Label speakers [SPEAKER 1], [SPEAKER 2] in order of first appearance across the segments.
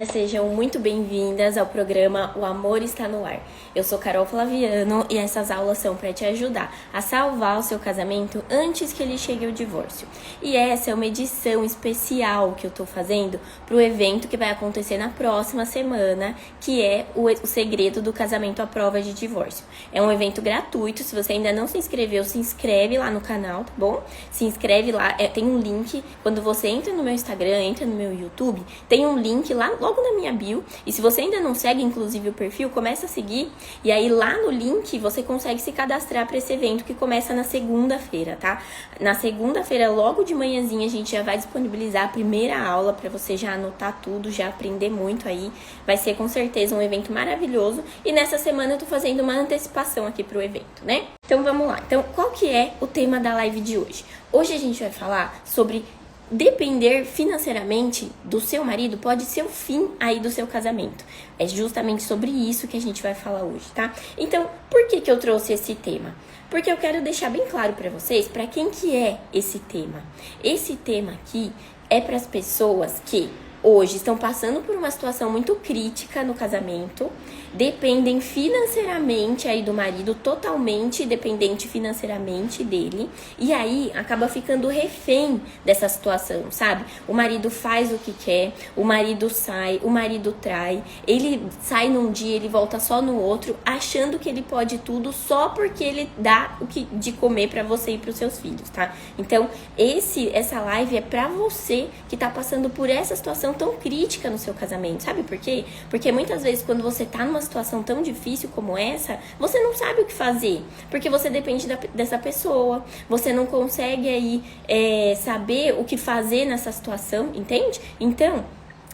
[SPEAKER 1] Sejam muito bem-vindas ao programa O Amor Está no Ar. Eu sou Carol Flaviano e essas aulas são para te ajudar a salvar o seu casamento antes que ele chegue ao divórcio. E essa é uma edição especial que eu tô fazendo para o evento que vai acontecer na próxima semana, que é o Segredo do Casamento à Prova de Divórcio. É um evento gratuito, se você ainda não se inscreveu, se inscreve lá no canal, tá bom? Se inscreve lá, tem um link, quando você entra no meu Instagram, entra no meu YouTube, tem um link lá logo na minha bio, e se você ainda não segue, inclusive, o perfil, começa a seguir, e aí lá no link você consegue se cadastrar para esse evento que começa na segunda-feira, tá? Na segunda-feira, logo de manhãzinha, a gente já vai disponibilizar a primeira aula para você já anotar tudo, já aprender muito aí, vai ser com certeza um evento maravilhoso, e nessa semana eu tô fazendo uma antecipação aqui pro evento, né? Então vamos lá, então qual que é o tema da live de hoje? Hoje a gente vai falar sobre depender financeiramente do seu marido pode ser o fim aí do seu casamento. É justamente sobre isso que a gente vai falar hoje, tá? Então, por que eu trouxe esse tema? Porque eu quero deixar bem claro para vocês para quem que é esse tema. Esse tema aqui é para as pessoas que hoje estão passando por uma situação muito crítica no casamento, dependem financeiramente aí do marido, totalmente dependente financeiramente dele, e aí acaba ficando refém dessa situação, sabe? O marido faz o que quer, o marido sai, o marido trai, ele sai num dia, ele volta só no outro, achando que ele pode tudo só porque ele dá o que de comer pra você e pros seus filhos, tá? Então, essa live é pra você que tá passando por essa situação tão crítica no seu casamento, sabe por quê? Porque muitas vezes quando você tá numa situação tão difícil como essa, você não sabe o que fazer, porque você depende dessa pessoa, você não consegue aí saber o que fazer nessa situação, entende? Então,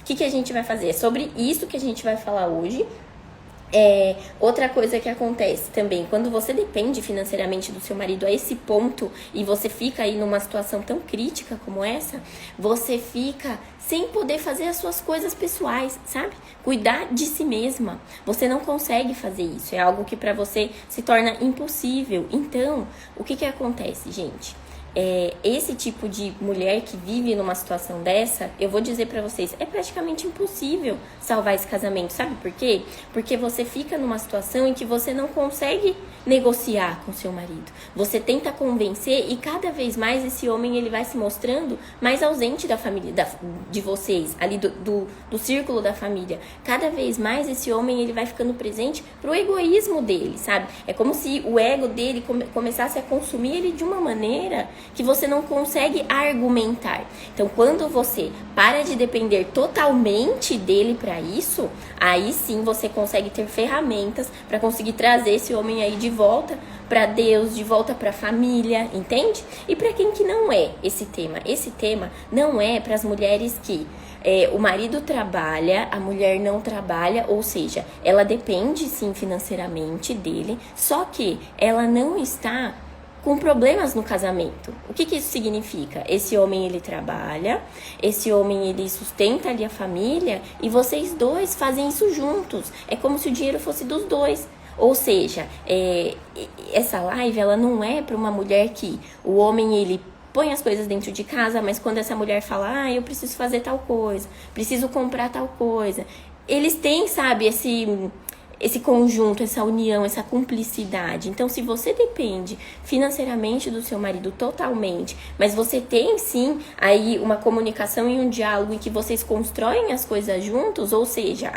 [SPEAKER 1] o que a gente vai fazer? É sobre isso que a gente vai falar hoje. Outra coisa que acontece também, quando você depende financeiramente do seu marido a esse ponto e você fica aí numa situação tão crítica como essa, você fica sem poder fazer as suas coisas pessoais, sabe? Cuidar de si mesma. Você não consegue fazer isso, é algo que pra você se torna impossível. Então, o que acontece, gente? Esse tipo de mulher que vive numa situação dessa, eu vou dizer pra vocês, é praticamente impossível salvar esse casamento, sabe por quê? Porque você fica numa situação em que você não consegue negociar com seu marido. Você tenta convencer e cada vez mais esse homem ele vai se mostrando mais ausente da família, de vocês, ali do círculo da família. Cada vez mais esse homem ele vai ficando presente pro egoísmo dele, sabe? É como se o ego dele começasse a consumir ele de uma maneira que você não consegue argumentar. Então, quando você para de depender totalmente dele para isso, aí sim você consegue ter ferramentas para conseguir trazer esse homem aí de volta para Deus, de volta para a família, entende? E para quem que não é esse tema? Esse tema não é para as mulheres que o marido trabalha, a mulher não trabalha, ou seja, ela depende sim financeiramente dele, só que ela não está com problemas no casamento. O que isso significa? Esse homem, ele trabalha, esse homem, ele sustenta ali a família e vocês dois fazem isso juntos. É como se o dinheiro fosse dos dois. Ou seja, essa live, ela não é para uma mulher que o homem, ele põe as coisas dentro de casa, mas quando essa mulher fala, eu preciso fazer tal coisa, preciso comprar tal coisa, eles têm, sabe, esse conjunto, essa união, essa cumplicidade. Então, se você depende financeiramente do seu marido totalmente, mas você tem sim aí uma comunicação e um diálogo em que vocês constroem as coisas juntos, ou seja,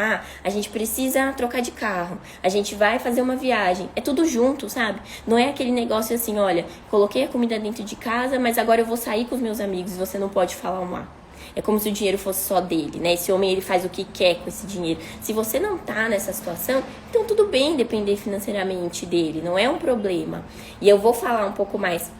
[SPEAKER 1] a gente precisa trocar de carro, a gente vai fazer uma viagem, é tudo junto, sabe? Não é aquele negócio assim, olha, coloquei a comida dentro de casa, mas agora eu vou sair com os meus amigos e você não pode falar um. É como se o dinheiro fosse só dele, né? Esse homem, ele faz o que quer com esse dinheiro. Se você não tá nessa situação, então tudo bem depender financeiramente dele, não é um problema. E eu vou falar um pouco mais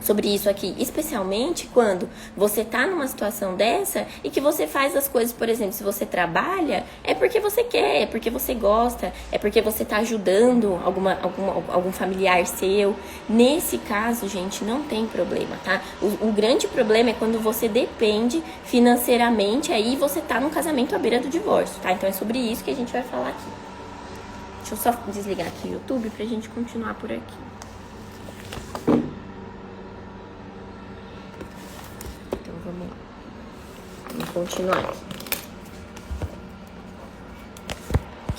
[SPEAKER 1] sobre isso aqui, especialmente quando você tá numa situação dessa e que você faz as coisas, por exemplo, se você trabalha, é porque você quer, é porque você gosta, é porque você tá ajudando algum familiar seu. Nesse caso, gente, não tem problema, tá? O grande problema é quando você depende financeiramente, aí você tá num casamento à beira do divórcio, tá? Então é sobre isso que a gente vai falar aqui. Deixa eu só desligar aqui o YouTube pra gente continuar por aqui. Vamos continuar aqui.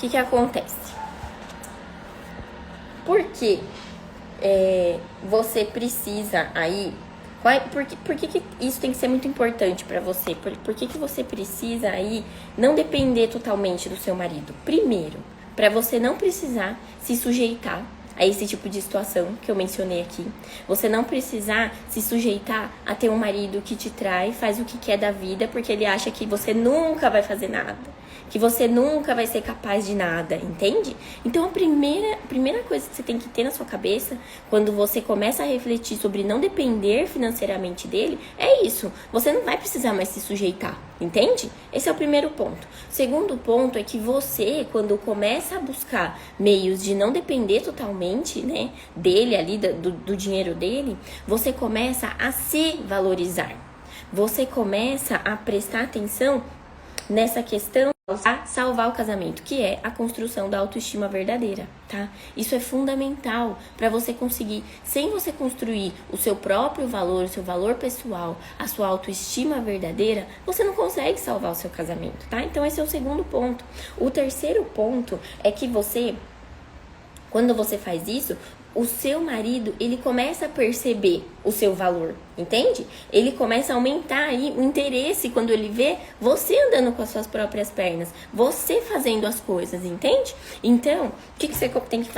[SPEAKER 1] que acontece? Por que você precisa aí... Por que isso tem que ser muito importante para você? Por que você precisa aí não depender totalmente do seu marido? Primeiro, para você não precisar se sujeitar a esse tipo de situação que eu mencionei aqui. Você não precisar se sujeitar a ter um marido que te trai, faz o que quer da vida, porque ele acha que você nunca vai fazer nada, que você nunca vai ser capaz de nada, entende? Então a primeira coisa que você tem que ter na sua cabeça, quando você começa a refletir sobre não depender financeiramente dele, é isso. Você não vai precisar mais se sujeitar, entende? Esse é o primeiro ponto. O segundo ponto é que você, quando começa a buscar meios de não depender totalmente, né, dele ali, do dinheiro dele, você começa a se valorizar. Você começa a prestar atenção nessa questão a salvar o casamento, que é a construção da autoestima verdadeira, tá? Isso é fundamental para você conseguir, sem você construir o seu próprio valor, o seu valor pessoal, a sua autoestima verdadeira, você não consegue salvar o seu casamento, tá? Então esse é o segundo ponto. O terceiro ponto é que você, quando você faz isso, o seu marido, ele começa a perceber o seu valor, entende? Ele começa a aumentar aí o interesse quando ele vê você andando com as suas próprias pernas, você fazendo as coisas, entende? Então, o que você tem que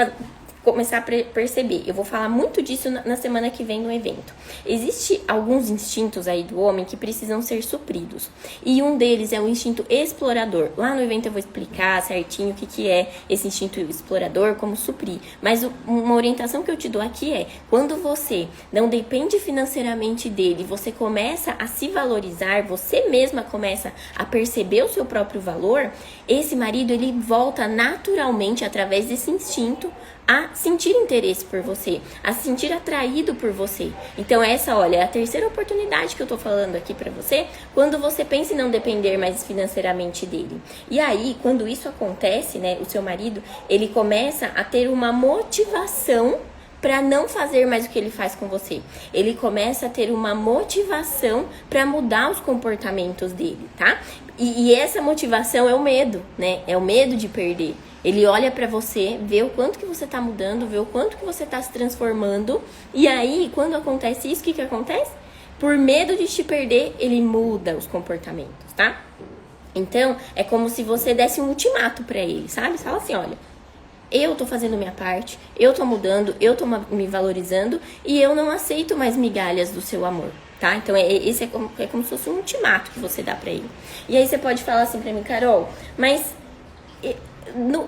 [SPEAKER 1] começar a perceber? Eu vou falar muito disso na semana que vem no evento. Existem alguns instintos aí do homem que precisam ser supridos. E um deles é o instinto explorador. Lá no evento eu vou explicar certinho o que é esse instinto explorador, como suprir. Mas uma orientação que eu te dou aqui é, quando você não depende financeiramente dele, você começa a se valorizar, você mesma começa a perceber o seu próprio valor, esse marido, ele volta naturalmente, através desse instinto, a sentir interesse por você, a se sentir atraído por você. Então essa, olha, é a terceira oportunidade que eu tô falando aqui pra você, quando você pensa em não depender mais financeiramente dele. E aí, quando isso acontece, né, o seu marido, ele começa a ter uma motivação para não fazer mais o que ele faz com você. Ele começa a ter uma motivação para mudar os comportamentos dele, tá? E essa motivação é o medo, né? É o medo de perder. Ele olha pra você, vê o quanto que você tá mudando, vê o quanto que você tá se transformando. E aí, quando acontece isso, o que acontece? Por medo de te perder, ele muda os comportamentos, tá? Então, é como se você desse um ultimato pra ele, sabe? Você fala assim, olha, eu tô fazendo minha parte, eu tô mudando, eu tô me valorizando e eu não aceito mais migalhas do seu amor, tá? Então, esse é como se fosse um ultimato que você dá pra ele. E aí você pode falar assim pra mim, Carol, mas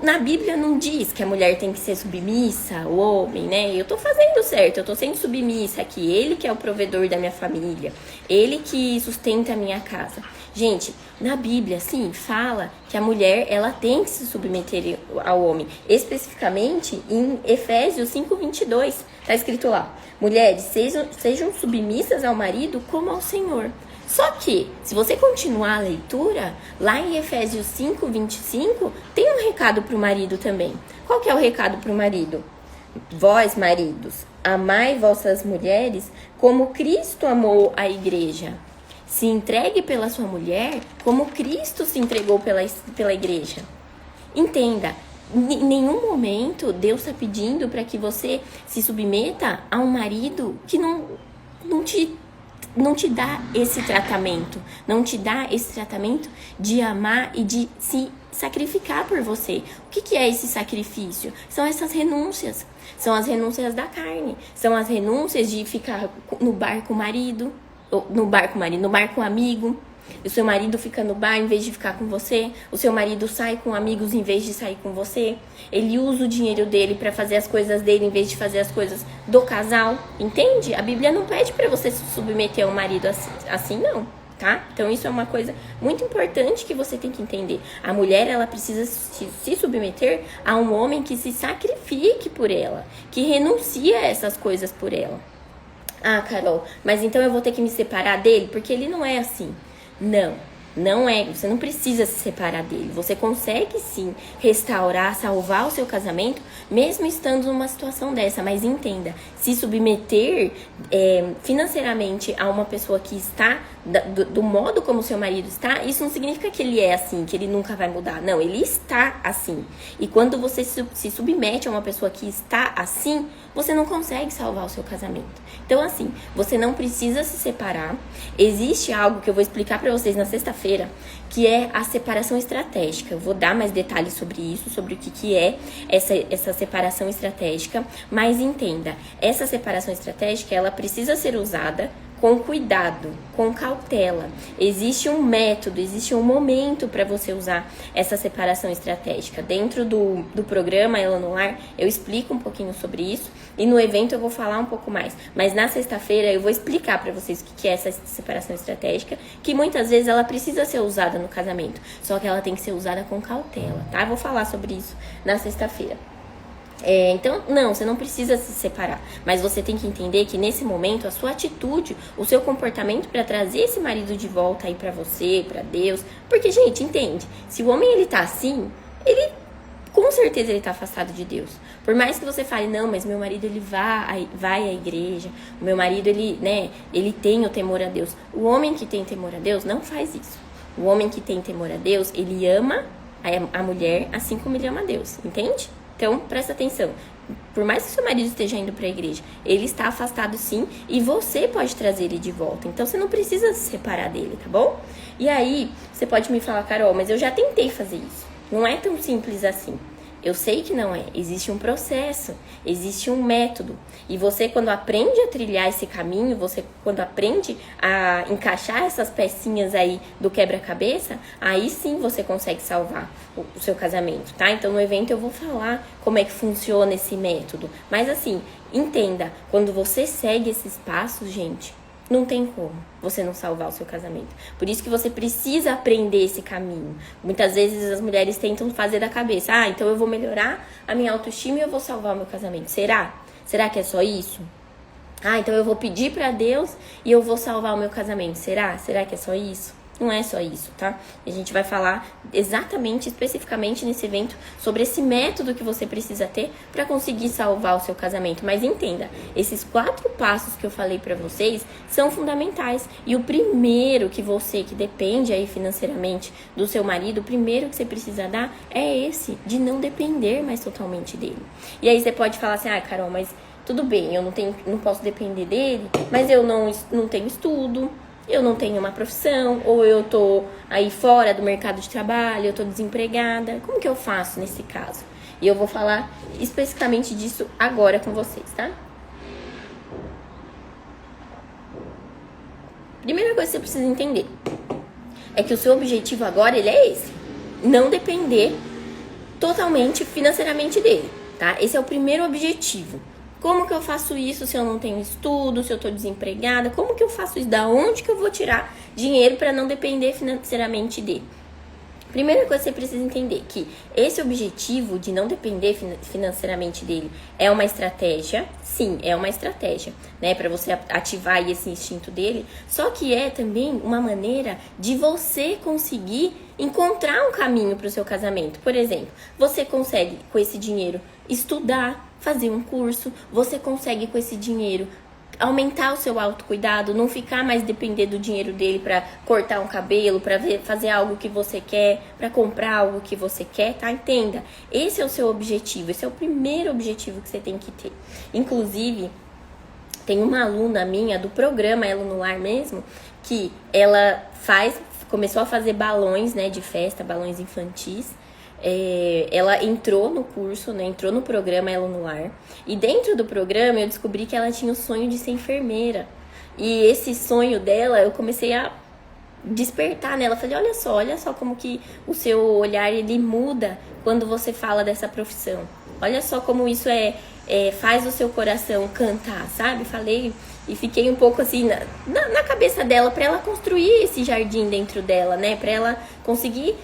[SPEAKER 1] na Bíblia não diz que a mulher tem que ser submissa, o homem, né? Eu tô fazendo certo, eu tô sendo submissa aqui. Ele que é o provedor da minha família, ele que sustenta a minha casa. Gente, na Bíblia, sim, fala que a mulher, ela tem que se submeter ao homem. Especificamente em Efésios 5:22, tá escrito lá: mulheres, sejam submissas ao marido como ao Senhor. Só que, se você continuar a leitura, lá em Efésios 5:25, tem um recado para o marido também. Qual que é o recado para o marido? Vós, maridos, amai vossas mulheres como Cristo amou a igreja. Se entregue pela sua mulher como Cristo se entregou pela igreja. Entenda, em nenhum momento Deus está pedindo para que você se submeta a um marido que não te dá esse tratamento, não te dá esse tratamento de amar e de se sacrificar por você. O que é esse sacrifício? São essas renúncias, são as renúncias da carne, são as renúncias de ficar no bar com o marido, no bar com o amigo. O seu marido fica no bar em vez de ficar com você. O seu marido sai com amigos em vez de sair com você. Ele usa o dinheiro dele para fazer as coisas dele em vez de fazer as coisas do casal. Entende? A Bíblia não pede para você se submeter ao marido assim não, tá? Então isso é uma coisa muito importante que você tem que entender. A mulher, ela precisa se submeter a um homem que se sacrifique por ela, que renuncie a essas coisas por ela. Ah, Carol, mas então eu vou ter que me separar dele? Porque ele não é assim. Não é. Você não precisa se separar dele. Você consegue sim restaurar, salvar o seu casamento, mesmo estando numa situação dessa. Mas entenda, se submeter financeiramente a uma pessoa que está do modo como seu marido está, isso não significa que ele é assim, que ele nunca vai mudar. Não, ele está assim. E quando você se submete a uma pessoa que está assim, você não consegue salvar o seu casamento. Então, assim, você não precisa se separar. Existe algo que eu vou explicar pra vocês na sexta-feira, que é a separação estratégica. Eu vou dar mais detalhes sobre isso, sobre o que é essa separação estratégica. Mas entenda, essa separação estratégica, ela precisa ser usada com cuidado, com cautela. Existe um método, existe um momento para você usar essa separação estratégica. Dentro do programa Ela no Lar, eu explico um pouquinho sobre isso e no evento eu vou falar um pouco mais. Mas na sexta-feira eu vou explicar para vocês o que é essa separação estratégica, que muitas vezes ela precisa ser usada no casamento, só que ela tem que ser usada com cautela, tá? Eu vou falar sobre isso na sexta-feira. Então, não, você não precisa se separar, mas você tem que entender que nesse momento a sua atitude, o seu comportamento para trazer esse marido de volta aí pra você, pra Deus, porque, gente, entende, se o homem ele tá assim, ele com certeza ele tá afastado de Deus. Por mais que você fale, não, mas meu marido ele vai à igreja, o meu marido ele tem o temor a Deus. O homem que tem temor a Deus não faz isso. O homem que tem temor a Deus, ele ama a mulher assim como ele ama a Deus, entende? Então, presta atenção. Por mais que seu marido esteja indo para a igreja, ele está afastado sim, e você pode trazer ele de volta. Então, você não precisa se separar dele, tá bom? E aí, você pode me falar, Carol, mas eu já tentei fazer isso. Não é tão simples assim. Eu sei que não é. Existe um processo, existe um método. E você, quando aprende a trilhar esse caminho, você, quando aprende a encaixar essas pecinhas aí do quebra-cabeça, aí sim você consegue salvar o seu casamento, tá? Então, no evento eu vou falar como é que funciona esse método. Mas assim, entenda, quando você segue esses passos, gente, não tem como você não salvar o seu casamento. Por isso que você precisa aprender esse caminho. Muitas vezes as mulheres tentam fazer da cabeça, então eu vou melhorar a minha autoestima e eu vou salvar o meu casamento. Será? Será que é só isso? Então eu vou pedir pra Deus e eu vou salvar o meu casamento. Será? Será que é só isso? Não é só isso, tá? A gente vai falar exatamente, especificamente nesse evento, sobre esse método que você precisa ter para conseguir salvar o seu casamento. Mas entenda, esses 4 passos que eu falei para vocês são fundamentais. E o primeiro que depende aí financeiramente do seu marido, o primeiro que você precisa dar é esse, de não depender mais totalmente dele. E aí você pode falar assim, Carol, mas tudo bem, eu não posso depender dele, mas eu não tenho estudo, eu não tenho uma profissão, ou eu tô aí fora do mercado de trabalho, eu tô desempregada. Como que eu faço nesse caso? E eu vou falar especificamente disso agora com vocês, tá? Primeira coisa que você precisa entender é que o seu objetivo agora, ele é esse. Não depender totalmente financeiramente dele, tá? Esse é o primeiro objetivo. Como que eu faço isso se eu não tenho estudo, se eu tô desempregada? Como que eu faço isso? Da onde que eu vou tirar dinheiro para não depender financeiramente dele? Primeira coisa que você precisa entender que esse objetivo de não depender financeiramente dele é uma estratégia, sim, é uma estratégia, né, para você ativar esse instinto dele, só que é também uma maneira de você conseguir encontrar um caminho para o seu casamento. Por exemplo, você consegue com esse dinheiro estudar, fazer um curso, você consegue com esse dinheiro aumentar o seu autocuidado, não ficar mais depender do dinheiro dele para cortar um cabelo, para fazer algo que você quer, para comprar algo que você quer, tá? Entenda, esse é o seu objetivo, esse é o primeiro objetivo que você tem que ter. Inclusive, tem uma aluna minha do programa Ela no Lar mesmo, que ela começou a fazer balões, né, de festa, balões infantis. Ela entrou no curso, né, entrou no programa Ela no Lar, e dentro do programa eu descobri que ela tinha o sonho de ser enfermeira, e esse sonho dela eu comecei a despertar nela. Falei, olha só como que o seu olhar ele muda quando você fala dessa profissão, olha só como isso faz o seu coração cantar, sabe? Falei e fiquei um pouco assim na cabeça dela, para ela construir esse jardim dentro dela, né? Para ela conseguir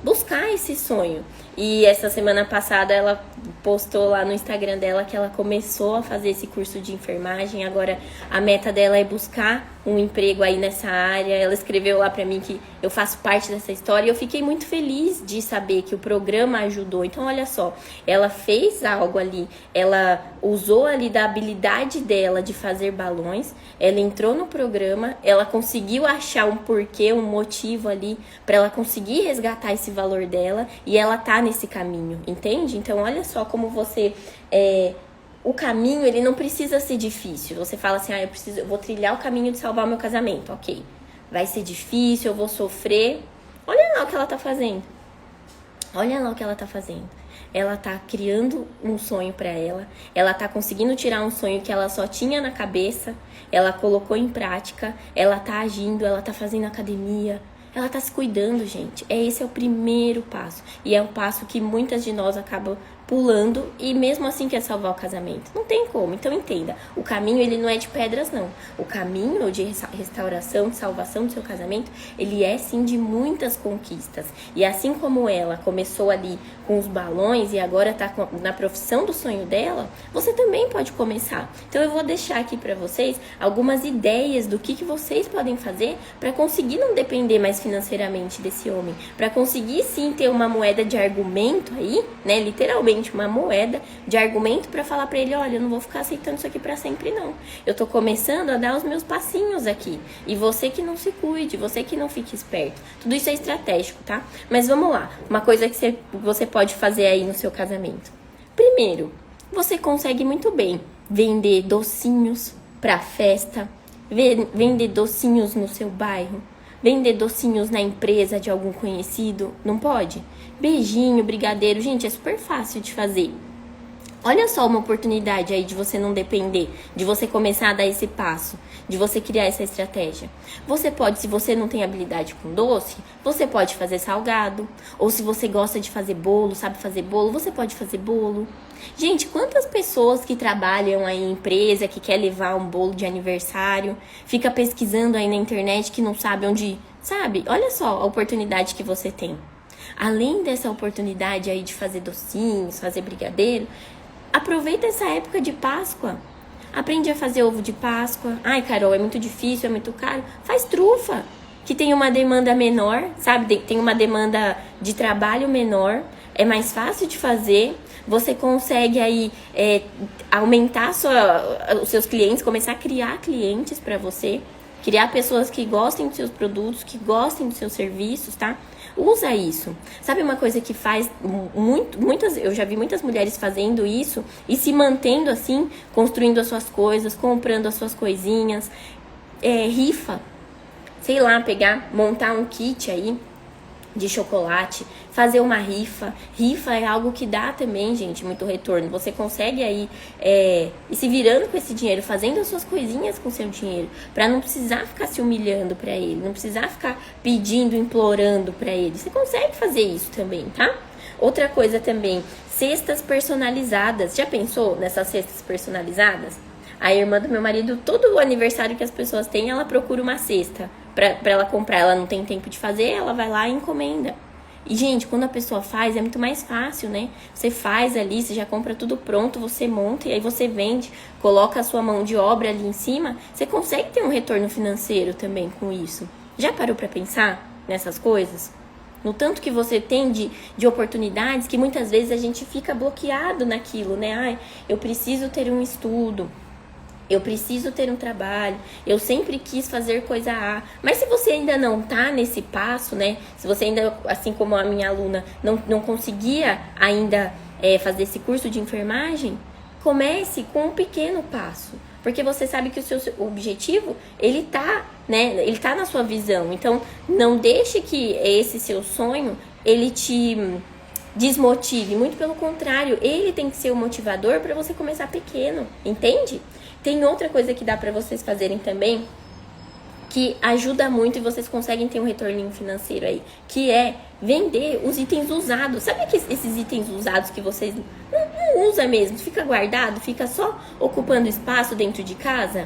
[SPEAKER 1] buscar esse sonho. E essa semana passada ela postou lá no Instagram dela que ela começou a fazer esse curso de enfermagem. Agora a meta dela é buscar um emprego aí nessa área. Ela escreveu lá pra mim que eu faço parte dessa história e eu fiquei muito feliz de saber que o programa ajudou. Então olha só, ela fez algo ali, ela usou ali da habilidade dela de fazer balões, ela entrou no programa, ela conseguiu achar um porquê, um motivo ali pra ela conseguir resgatar esse valor dela e ela tá nesse caminho, entende? Então olha só como você o caminho, ele não precisa ser difícil. Você fala assim, eu vou trilhar o caminho de salvar o meu casamento, ok, vai ser difícil, eu vou sofrer. Olha lá o que ela tá fazendo, olha lá o que ela tá fazendo. Ela tá criando um sonho pra ela, ela tá conseguindo tirar um sonho que ela só tinha na cabeça, ela colocou em prática, ela tá agindo, ela tá fazendo academia, ela tá se cuidando, gente. Esse é o primeiro passo. E é um passo que muitas de nós acabam pulando e mesmo assim quer salvar o casamento. Não tem como. Então entenda, o caminho ele não é de pedras, não. O caminho de restauração, de salvação do seu casamento, ele é sim de muitas conquistas. E assim como ela começou ali com os balões e agora tá na profissão do sonho dela, você também pode começar. Então eu vou deixar aqui pra vocês algumas ideias do que vocês podem fazer pra conseguir não depender mais financeiramente desse homem, pra conseguir sim ter uma moeda de argumento aí, né, literalmente uma moeda de argumento para falar para ele, olha, eu não vou ficar aceitando isso aqui para sempre não. Eu tô começando a dar os meus passinhos aqui. E você que não se cuide, você que não fique esperto. Tudo isso é estratégico, tá? Mas vamos lá. Uma coisa que você pode fazer aí no seu casamento. Primeiro, você consegue muito bem vender docinhos para festa, vender docinhos no seu bairro, vender docinhos na empresa de algum conhecido, não pode? Beijinho, brigadeiro, gente, é super fácil de fazer. Olha só uma oportunidade aí de você não depender, de você começar a dar esse passo, de você criar essa estratégia. Você pode, se você não tem habilidade com doce, você pode fazer salgado. Ou se você gosta de fazer bolo, sabe fazer bolo, você pode fazer bolo. Gente, quantas pessoas que trabalham aí em empresa, que quer levar um bolo de aniversário, fica pesquisando aí na internet que não sabe onde, sabe? Olha só a oportunidade que você tem. Além dessa oportunidade aí de fazer docinhos, fazer brigadeiro, aproveita essa época de Páscoa. Aprende a fazer ovo de Páscoa. Ai, Carol, é muito difícil, é muito caro. Faz trufa, que tem uma demanda menor, sabe? Tem uma demanda de trabalho menor. É mais fácil de fazer. Você consegue aí aumentar os seus clientes, começar a criar clientes para você. Criar pessoas que gostem dos seus produtos, que gostem dos seus serviços, tá? Usa isso. Sabe uma coisa que faz eu já vi muitas mulheres fazendo isso e se mantendo assim, construindo as suas coisas, comprando as suas coisinhas, rifa. Sei lá, montar um kit aí de chocolate, fazer uma rifa. Rifa é algo que dá também, gente, muito retorno. Você consegue aí ir se virando com esse dinheiro, fazendo as suas coisinhas com seu dinheiro, pra não precisar ficar se humilhando pra ele, não precisar ficar pedindo, implorando pra ele. Você consegue fazer isso também, tá? Outra coisa também, cestas personalizadas. Já pensou nessas cestas personalizadas? A irmã do meu marido, todo o aniversário que as pessoas têm, ela procura uma cesta pra ela comprar. Ela não tem tempo de fazer, ela vai lá e encomenda. E, gente, quando a pessoa faz, é muito mais fácil, né? Você faz ali, você já compra tudo pronto, você monta e aí você vende, coloca a sua mão de obra ali em cima, você consegue ter um retorno financeiro também com isso. Já parou pra pensar nessas coisas? No tanto que você tem de oportunidades que muitas vezes a gente fica bloqueado naquilo, né? Ai, eu preciso ter um estudo. Eu preciso ter um trabalho, eu sempre quis fazer coisa A. Mas se você ainda não tá nesse passo, né? Se você ainda, assim como a minha aluna, não conseguia ainda fazer esse curso de enfermagem, comece com um pequeno passo. Porque você sabe que o seu objetivo, ele tá, né? Ele tá na sua visão. Então, não deixe que esse seu sonho, ele te desmotive. Muito pelo contrário, ele tem que ser o motivador para você começar pequeno, entende? Tem outra coisa que dá pra vocês fazerem também, que ajuda muito e vocês conseguem ter um retorninho financeiro aí, que é vender os itens usados. Sabe que esses itens usados que vocês não usam mesmo, fica guardado, fica só ocupando espaço dentro de casa?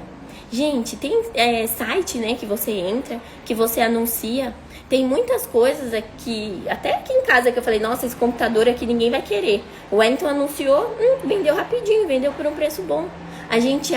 [SPEAKER 1] Gente, tem site, né, que você entra, que você anuncia. Tem muitas coisas aqui, até aqui em casa, que eu falei, nossa, esse computador aqui ninguém vai querer. O Wellington anunciou, vendeu rapidinho, vendeu por um preço bom. A gente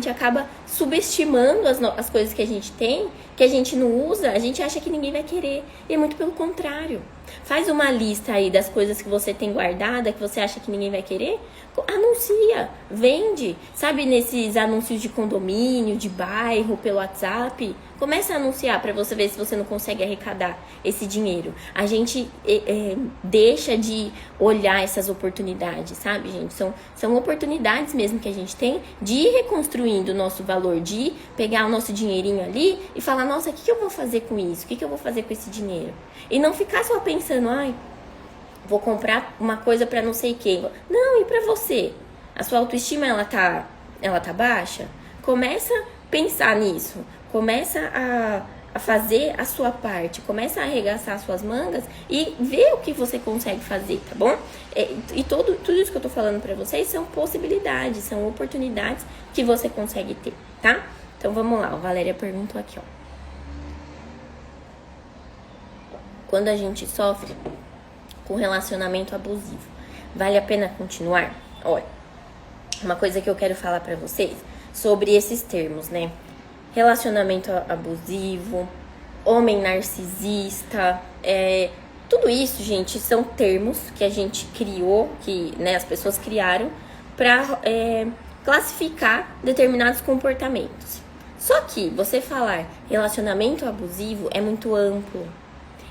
[SPEAKER 1] acaba subestimando as coisas que a gente tem, que a gente não usa, a gente acha que ninguém vai querer. E é muito pelo contrário. Faz uma lista aí das coisas que você tem guardada, que você acha que ninguém vai querer. Anuncia, vende. Sabe, nesses anúncios de condomínio, de bairro, pelo WhatsApp, começa a anunciar para você ver se você não consegue arrecadar esse dinheiro. A gente deixa de olhar essas oportunidades, sabe, gente? São oportunidades mesmo que a gente tem de ir reconstruindo o nosso valor, de pegar o nosso dinheirinho ali e falar, nossa, o que eu vou fazer com isso? O que eu vou fazer com esse dinheiro? E não ficar só pensando, ai, vou comprar uma coisa pra não sei quem. Não, e pra você? A sua autoestima, ela tá baixa? Começa a pensar nisso. Começa a fazer a sua parte. Começa a arregaçar as suas mangas e ver o que você consegue fazer, tá bom? E tudo isso que eu tô falando pra vocês são possibilidades, são oportunidades que você consegue ter, tá? Então vamos lá, a Valéria perguntou aqui, ó. Quando a gente sofre com relacionamento abusivo, vale a pena continuar? Olha, uma coisa que eu quero falar pra vocês sobre esses termos, né? Relacionamento abusivo, homem narcisista, tudo isso, gente, são termos que a gente criou, que, né, as pessoas criaram pra classificar determinados comportamentos. Só que você falar relacionamento abusivo é muito amplo.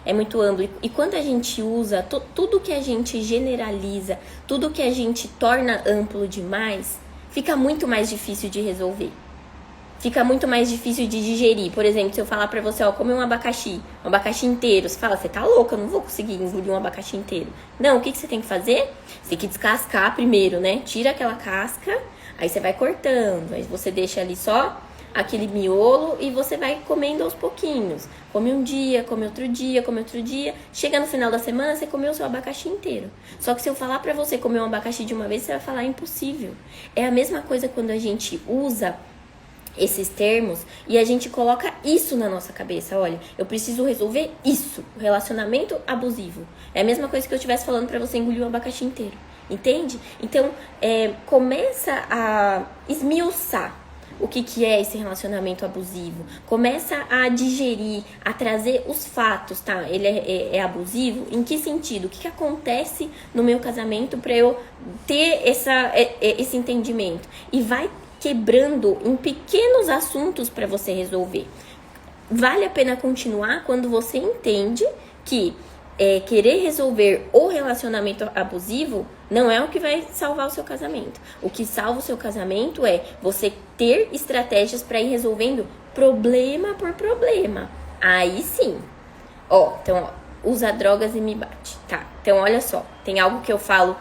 [SPEAKER 1] É muito amplo. E quando a gente usa tudo que a gente generaliza, tudo que a gente torna amplo demais, fica muito mais difícil de resolver. Fica muito mais difícil de digerir. Por exemplo, se eu falar pra você, ó, come um abacaxi inteiro. Você fala, você tá louca, eu não vou conseguir engolir um abacaxi inteiro. Não, o que você tem que fazer? Você tem que descascar primeiro, né? Tira aquela casca, aí você vai cortando. Aí você deixa ali só aquele miolo e você vai comendo aos pouquinhos. Come um dia, come outro dia, come outro dia. Chega no final da semana, você comeu o seu abacaxi inteiro. Só que se eu falar pra você comer um abacaxi de uma vez, você vai falar, é impossível. É a mesma coisa quando a gente usa esses termos e a gente coloca isso na nossa cabeça. Olha, eu preciso resolver isso, o relacionamento abusivo. É a mesma coisa que eu estivesse falando pra você engolir um abacaxi inteiro. Entende? Então, começa a esmiuçar o que é esse relacionamento abusivo. Começa a digerir, a trazer os fatos, tá? Ele é abusivo? Em que sentido? O que acontece no meu casamento para eu ter esse entendimento? E vai quebrando em pequenos assuntos para você resolver. Vale a pena continuar quando você entende que querer resolver o relacionamento abusivo não é o que vai salvar o seu casamento. O que salva o seu casamento é você ter estratégias para ir resolvendo problema por problema. Aí sim. Então, usa drogas e me bate. Tá, então olha só. Tem algo que eu falo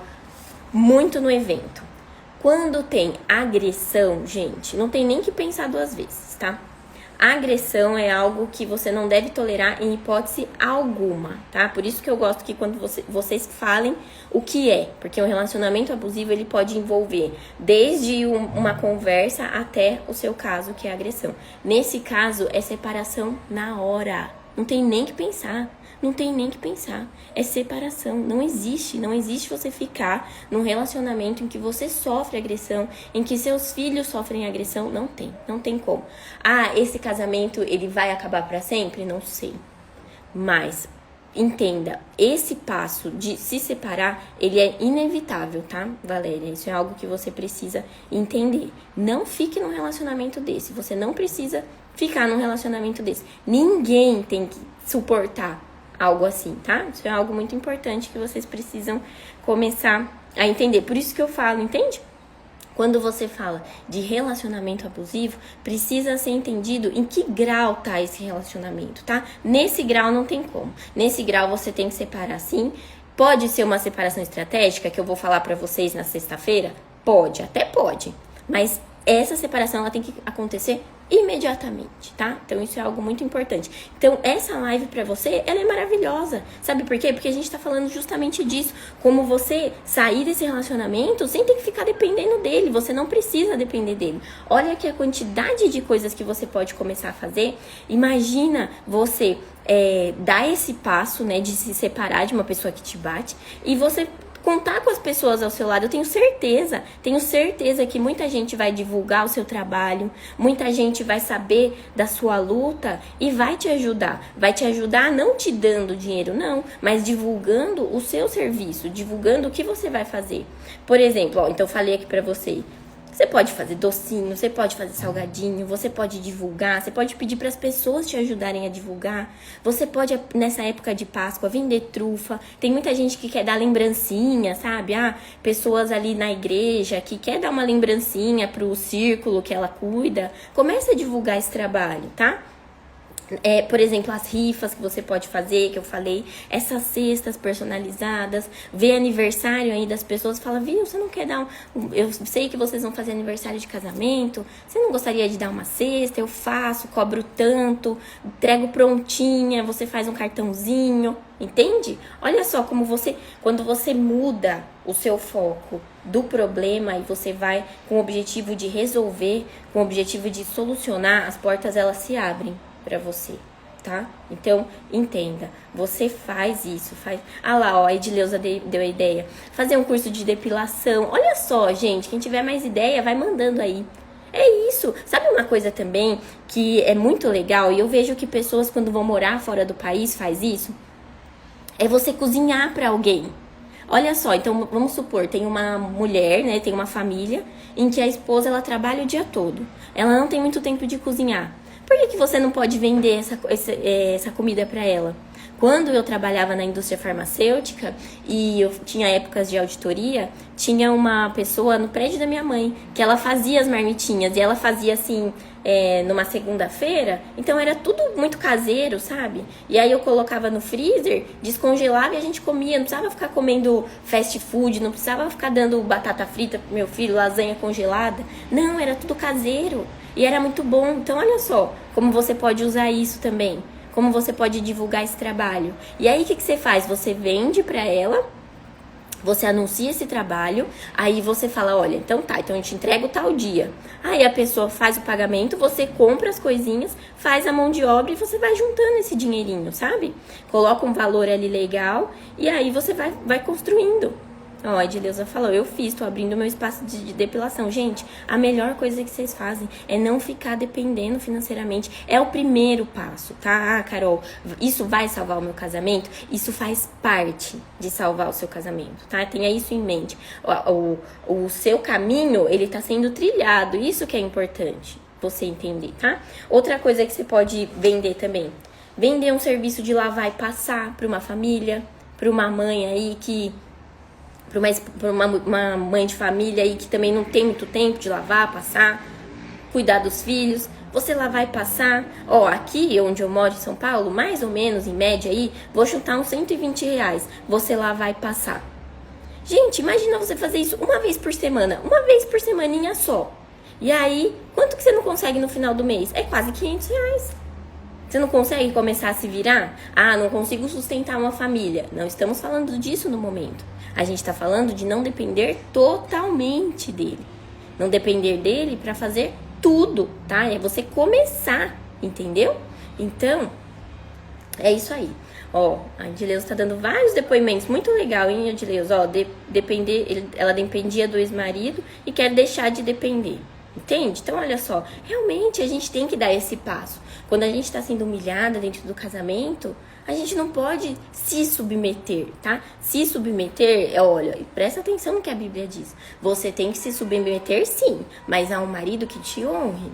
[SPEAKER 1] muito no evento. Quando tem agressão, gente, não tem nem que pensar duas vezes, tá? A agressão é algo que você não deve tolerar em hipótese alguma, tá? Por isso que eu gosto que quando vocês falem o que é, porque um relacionamento abusivo ele pode envolver desde uma conversa até o seu caso, que é agressão. Nesse caso, é separação na hora, não tem nem que pensar. Não tem nem que pensar, é separação, não existe você ficar num relacionamento em que você sofre agressão, em que seus filhos sofrem agressão, não tem como. Esse casamento, ele vai acabar pra sempre? Não sei, mas entenda, esse passo de se separar, ele é inevitável, tá, Valéria? Isso é algo que você precisa entender. Não fique num relacionamento desse, você não precisa ficar num relacionamento desse. Ninguém tem que suportar algo assim, tá? Isso é algo muito importante que vocês precisam começar a entender. Por isso que eu falo, entende? Quando você fala de relacionamento abusivo, precisa ser entendido em que grau tá esse relacionamento, tá? Nesse grau não tem como. Nesse grau você tem que separar sim. Pode ser uma separação estratégica, que eu vou falar pra vocês na sexta-feira? Pode, até pode. Mas essa separação ela tem que acontecer imediatamente, tá? Então isso é algo muito importante. Então essa live pra você, ela é maravilhosa. Sabe por quê? Porque a gente tá falando justamente disso. Como você sair desse relacionamento sem ter que ficar dependendo dele. Você não precisa depender dele. Olha aqui a quantidade de coisas que você pode começar a fazer. Imagina você dar esse passo, né, de se separar de uma pessoa que te bate e você contar com as pessoas ao seu lado. Eu tenho certeza que muita gente vai divulgar o seu trabalho, muita gente vai saber da sua luta e vai te ajudar não te dando dinheiro, não, mas divulgando o seu serviço, divulgando o que você vai fazer. Por exemplo, então eu falei aqui pra você, você pode fazer docinho, você pode fazer salgadinho, você pode divulgar, você pode pedir para as pessoas te ajudarem a divulgar. Você pode, nessa época de Páscoa, vender trufa. Tem muita gente que quer dar lembrancinha, sabe? Pessoas ali na igreja que quer dar uma lembrancinha pro círculo que ela cuida. Comece a divulgar esse trabalho, tá? Por exemplo, as rifas que você pode fazer, que eu falei, essas cestas personalizadas, ver aniversário aí das pessoas, fala, viu, você não quer dar eu sei que vocês vão fazer aniversário de casamento, você não gostaria de dar uma cesta? Eu faço, cobro tanto, entrego prontinha, você faz um cartãozinho, entende? Olha só como quando você muda o seu foco do problema e você vai com o objetivo de resolver, com o objetivo de solucionar, as portas elas se abrem pra você, tá? Então, entenda, você faz isso, lá, ó, a Edileuza deu a ideia. Fazer um curso de depilação. Olha só, gente, quem tiver mais ideia, vai mandando aí. É isso. Sabe uma coisa também que é muito legal, e eu vejo que pessoas quando vão morar fora do país faz isso? É você cozinhar pra alguém. Olha só, então vamos supor, tem uma mulher, né, tem uma família em que a esposa, ela trabalha o dia todo. Ela não tem muito tempo de cozinhar. Por que você não pode vender essa comida para ela? Quando eu trabalhava na indústria farmacêutica e eu tinha épocas de auditoria, tinha uma pessoa no prédio da minha mãe que ela fazia as marmitinhas e ela fazia assim, numa segunda-feira, então era tudo muito caseiro, sabe? E aí eu colocava no freezer, descongelava e a gente comia, não precisava ficar comendo fast food, não precisava ficar dando batata frita pro meu filho, lasanha congelada, não, era tudo caseiro. E era muito bom. Então, olha só como você pode usar isso também. Como você pode divulgar esse trabalho. E aí, o que você faz? Você vende pra ela, você anuncia esse trabalho, aí você fala, olha, então tá, então eu te entrego tal dia. Aí a pessoa faz o pagamento, você compra as coisinhas, faz a mão de obra e você vai juntando esse dinheirinho, sabe? Coloca um valor ali legal e aí você vai construindo. Ó, a Edileuza falou, eu tô abrindo meu espaço de depilação. Gente, a melhor coisa que vocês fazem é não ficar dependendo financeiramente. É o primeiro passo, tá? Carol, isso vai salvar o meu casamento? Isso faz parte de salvar o seu casamento, tá? Tenha isso em mente. O seu caminho, ele tá sendo trilhado. Isso que é importante você entender, tá? Outra coisa que você pode vender também. Vender um serviço de lavar e passar para uma família, para uma mãe aí que... Para uma mãe de família aí que também não tem muito tempo de lavar, passar, cuidar dos filhos, você lavar e passar. Ó, aqui onde eu moro em São Paulo, mais ou menos, em média aí, vou chutar uns R$120, você lavar e passar. Gente, imagina você fazer isso uma vez por semaninha só. E aí, quanto que você não consegue no final do mês? É quase R$500. Você não consegue começar a se virar? Não consigo sustentar uma família. Não estamos falando disso no momento. A gente está falando de não depender totalmente dele. Não depender dele para fazer tudo, tá? É você começar, entendeu? Então, é isso aí. Ó, a Edileuza está dando vários depoimentos. Muito legal, hein, Edileuza? Ó, ela dependia do ex-marido e quer deixar de depender. Entende? Então, olha só. Realmente, a gente tem que dar esse passo. Quando a gente está sendo humilhada dentro do casamento, a gente não pode se submeter, tá? Se submeter, olha, presta atenção no que a Bíblia diz. Você tem que se submeter, sim, mas há um marido que te honre.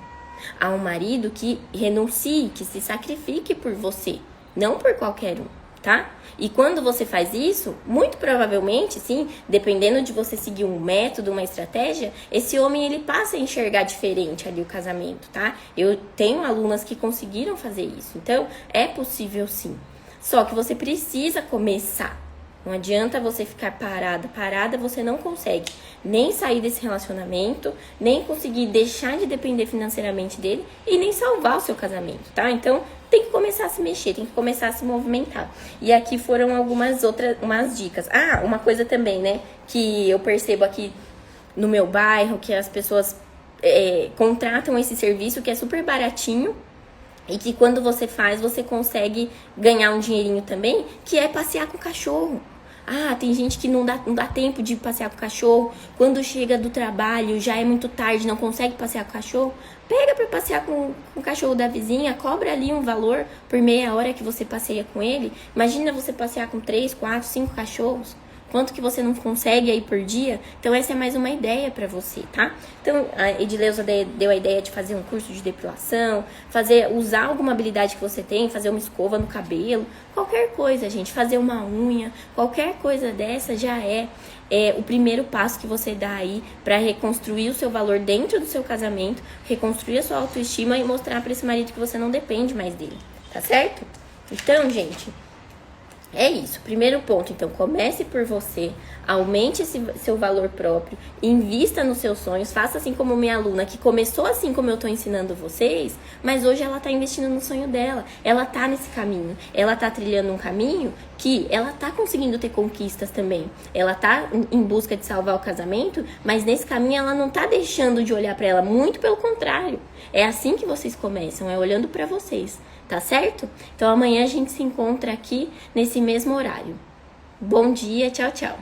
[SPEAKER 1] Há um marido que renuncie, que se sacrifique por você, não por qualquer um, tá? E quando você faz isso, muito provavelmente, sim, dependendo de você seguir um método, uma estratégia, esse homem, ele passa a enxergar diferente ali o casamento, tá? Eu tenho alunas que conseguiram fazer isso, então é possível sim. Só que você precisa começar. Não adianta você ficar parada. Parada você não consegue nem sair desse relacionamento, nem conseguir deixar de depender financeiramente dele e nem salvar o seu casamento, tá? Então, tem que começar a se mexer, tem que começar a se movimentar. E aqui foram umas dicas. Ah, uma coisa também, né, que eu percebo aqui no meu bairro, que as pessoas contratam esse serviço que é super baratinho, e que quando você faz, você consegue ganhar um dinheirinho também, que é passear com o cachorro. Ah, tem gente que não dá tempo de passear com o cachorro. Quando chega do trabalho, já é muito tarde, não consegue passear com o cachorro. Pega pra passear com o cachorro da vizinha, cobra ali um valor por meia hora que você passeia com ele. Imagina você passear com 3, 4, 5 cachorros. Quanto que você não consegue aí por dia? Então essa é mais uma ideia pra você, tá? Então a Edileuza deu a ideia de fazer um curso de depilação, usar alguma habilidade que você tem, fazer uma escova no cabelo, qualquer coisa, gente, fazer uma unha, qualquer coisa dessa já é o primeiro passo que você dá aí pra reconstruir o seu valor dentro do seu casamento, reconstruir a sua autoestima e mostrar pra esse marido que você não depende mais dele, tá certo? Então, gente, é isso, primeiro ponto, então comece por você, aumente seu valor próprio, invista nos seus sonhos, faça assim como minha aluna, que começou assim como eu tô ensinando vocês, mas hoje ela tá investindo no sonho dela, ela tá nesse caminho, ela tá trilhando um caminho que ela tá conseguindo ter conquistas também, ela tá em busca de salvar o casamento, mas nesse caminho ela não tá deixando de olhar pra ela, muito pelo contrário, é assim que vocês começam, é olhando pra vocês. Tá certo? Então amanhã a gente se encontra aqui nesse mesmo horário. Bom dia, tchau, tchau.